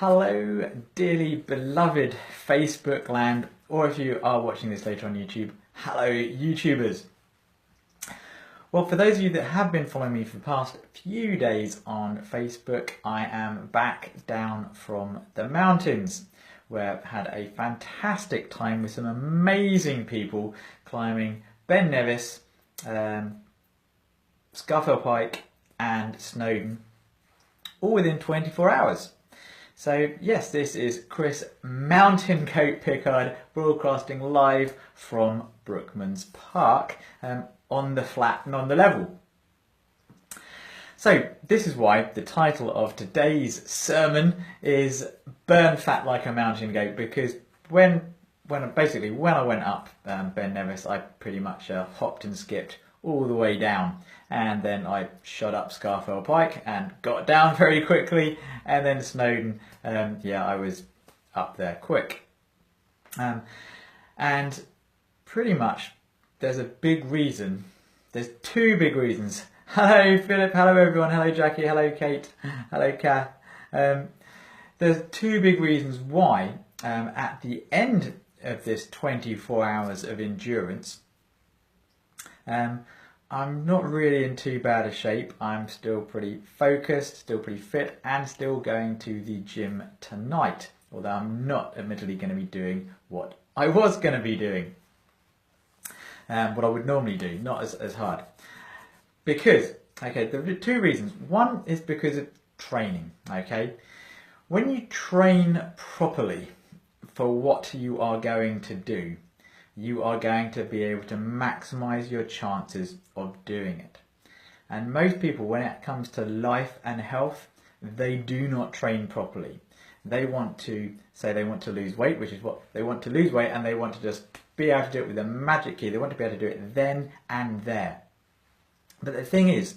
Hello, dearly beloved Facebook land, or if you are watching this later on YouTube, hello YouTubers. Well, for those of you that have been following me for the past few days on Facebook, I am back down from the mountains where I've had a fantastic time with some amazing people climbing Ben Nevis, Scafell Pike and Snowdon, all within 24 hours. So yes, this is Chris Mountain Goat Pickard broadcasting live from Brookman's Park on the flat and on the level. So this is why the title of today's sermon is Burn Fat Like a Mountain Goat, because when I went up Ben Nevis, I pretty much hopped and skipped all the way down, and then I shot up Scafell Pike and got down very quickly, and then Snowdon, I was up there quick. And pretty much there's two big reasons. Hello Philip, hello everyone, hello Jackie, hello Kate, hello Kath. There's two big reasons why at the end of this 24 hours of endurance, I'm not really in too bad a shape. I'm still pretty focused, still pretty fit, and still going to the gym tonight. Although I'm not admittedly going to be doing what I was going to be doing. What I would normally do, not as hard. Because, okay, there are two reasons. One is because of training, okay? When you train properly for what you are going to do, you are going to be able to maximize your chances of doing it. And most people, when it comes to life and health, they do not train properly. They want to say they want to lose weight, which is what they want to lose weight, and they want to just be able to do it with a magic key. They want to be able to do it then and there. But the thing is,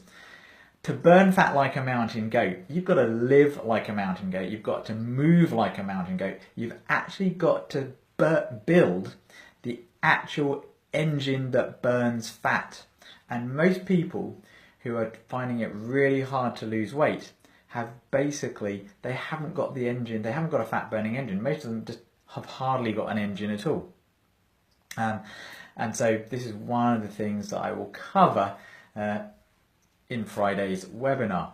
to burn fat like a mountain goat, you've got to live like a mountain goat. You've got to move like a mountain goat. You've actually got to build the actual engine that burns fat. And most people who are finding it really hard to lose weight they haven't got the engine, they haven't got a fat burning engine. Most of them just have hardly got an engine at all. And so this is one of the things that I will cover in Friday's webinar.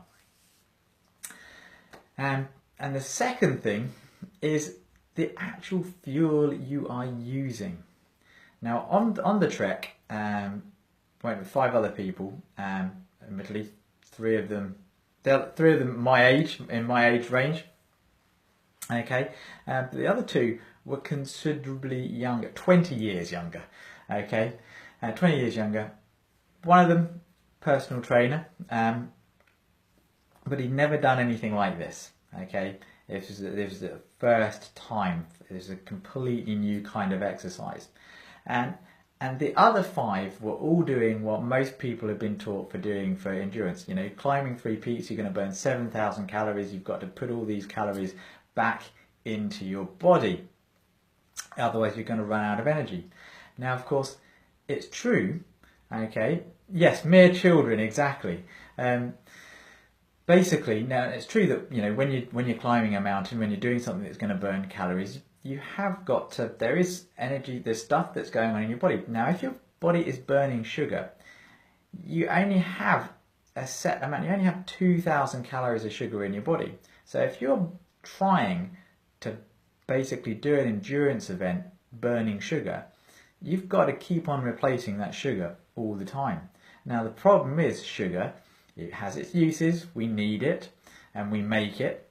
And the second thing is the actual fuel you are using. Now on the trek, went with 5 other people, admittedly three of them my age, in my age range. Okay, but the other 2 were considerably younger, 20 years younger. Okay, 20 years younger. One of them, personal trainer, but he'd never done anything like this. Okay, this was the first time. It was a completely new kind of exercise. And the other 5 were all doing what most people have been taught for doing for endurance. You know, climbing 3 peaks, you're going to burn 7,000 calories. You've got to put all these calories back into your body. Otherwise, you're going to run out of energy. Now, of course, it's true. Okay, yes, mere children, exactly. Basically, now it's true that when you're climbing a mountain, when you're doing something that's going to burn calories, you have got to. There is energy. There's stuff that's going on in your body. Now, if your body is burning sugar, you only have a set amount. You only have 2,000 calories of sugar in your body. So if you're trying to basically do an endurance event burning sugar, you've got to keep on replacing that sugar all the time. Now, the problem is sugar. It has its uses. We need it, and we make it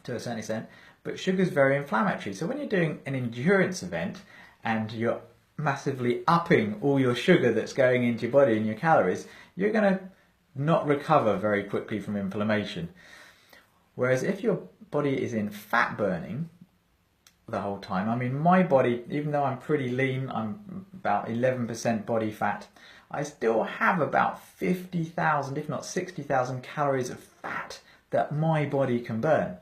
to a certain extent. But sugar is very inflammatory. So when you're doing an endurance event and you're massively upping all your sugar that's going into your body and your calories, you're going to not recover very quickly from inflammation. Whereas if your body is in fat burning the whole time, I mean, my body, even though I'm pretty lean, I'm about 11% body fat, I still have about 50,000, if not 60,000 calories of fat that my body can burn.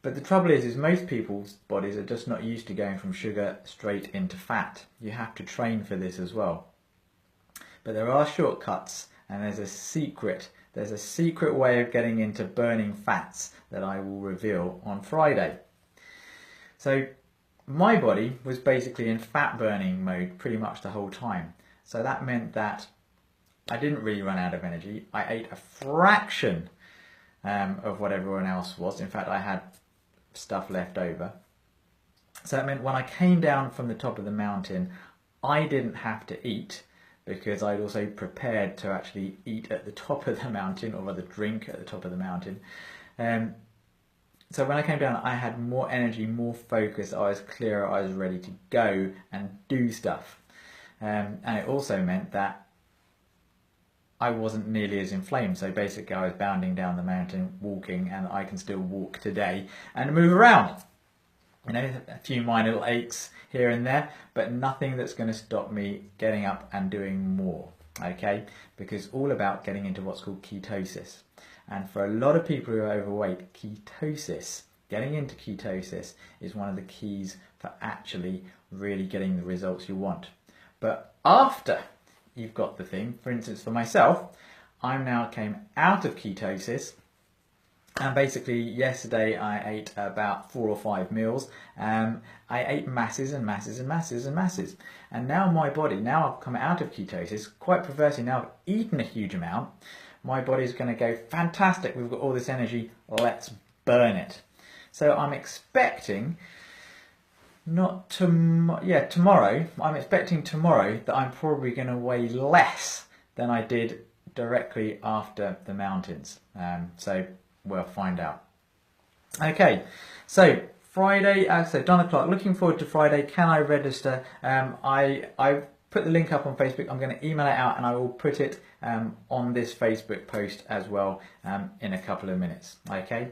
But the trouble is most people's bodies are just not used to going from sugar straight into fat. You have to train for this as well. But there are shortcuts, and there's a secret there's a secret way of getting into burning fats that I will reveal on Friday. So my body was basically in fat burning mode pretty much the whole time. So that meant that I didn't really run out of energy. I ate a fraction of what everyone else was. In fact, I had stuff left over. So that meant when I came down from the top of the mountain, I didn't have to eat because I'd also prepared to actually eat at the top of the mountain, or rather drink at the top of the mountain. So when I came down, I had more energy, more focus, I was clearer, I was ready to go and do stuff. And it also meant that I wasn't nearly as inflamed. So basically I was bounding down the mountain, walking, and I can still walk today and move around. You know, a few minor little aches here and there, but nothing that's going to stop me getting up and doing more, okay? Because it's all about getting into what's called ketosis. And for a lot of people who are overweight, ketosis, getting into ketosis is one of the keys for actually really getting the results you want. But after you've got the thing, for instance, for myself, I now came out of ketosis. And basically yesterday I ate about 4 or 5 meals. I ate masses and masses and masses and masses. And now my body, now I've come out of ketosis, quite perversely, now I've eaten a huge amount, my body's going to go, fantastic, we've got all this energy, let's burn it. So I'm expecting, tomorrow, I'm expecting tomorrow that I'm probably going to weigh less than I did directly after the mountains. So we'll find out. Okay, so Friday, so Donna Clark, looking forward to Friday. Can I register? I put the link up on Facebook. I'm going to email it out and I will put it on this Facebook post as well in a couple of minutes. Okay,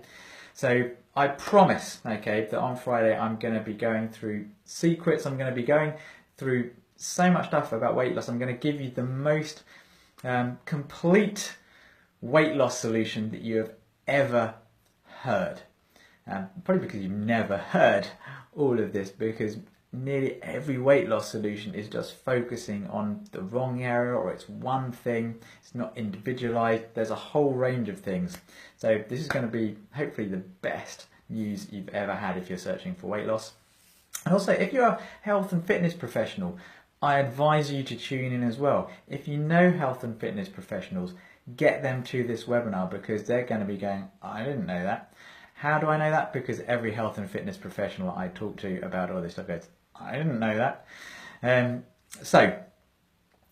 so I promise, okay, that on Friday I'm going to be going through secrets. I'm going to be going through so much stuff about weight loss. I'm going to give you the most complete weight loss solution that you have ever heard. Probably because you've never heard all of this, because nearly every weight loss solution is just focusing on the wrong area, or it's one thing, it's not individualized, there's a whole range of things. So this is going to be hopefully the best news you've ever had if you're searching for weight loss. And also, if you're a health and fitness professional, I advise you to tune in as well. If you know health and fitness professionals, get them to this webinar, because they're going to be going, I didn't know that. How do I know that? Because every health and fitness professional I talk to about all this stuff goes, I didn't know that. So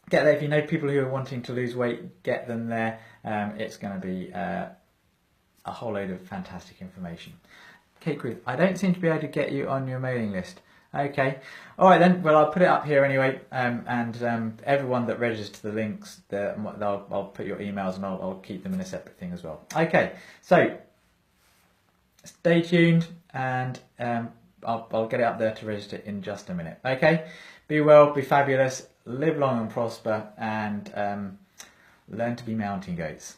get there. If you know people who are wanting to lose weight, get them there. It's going to be a whole load of fantastic information. Kate Ruth, I don't seem to be able to get you on your mailing list. Okay, all right then. Well, I'll put it up here anyway, and everyone that registers the links, I'll put your emails and I'll keep them in a separate thing as well. Okay, so stay tuned, and I'll get it up there to register in just a minute. Okay, be well, be fabulous, live long and prosper, and learn to be mountain goats.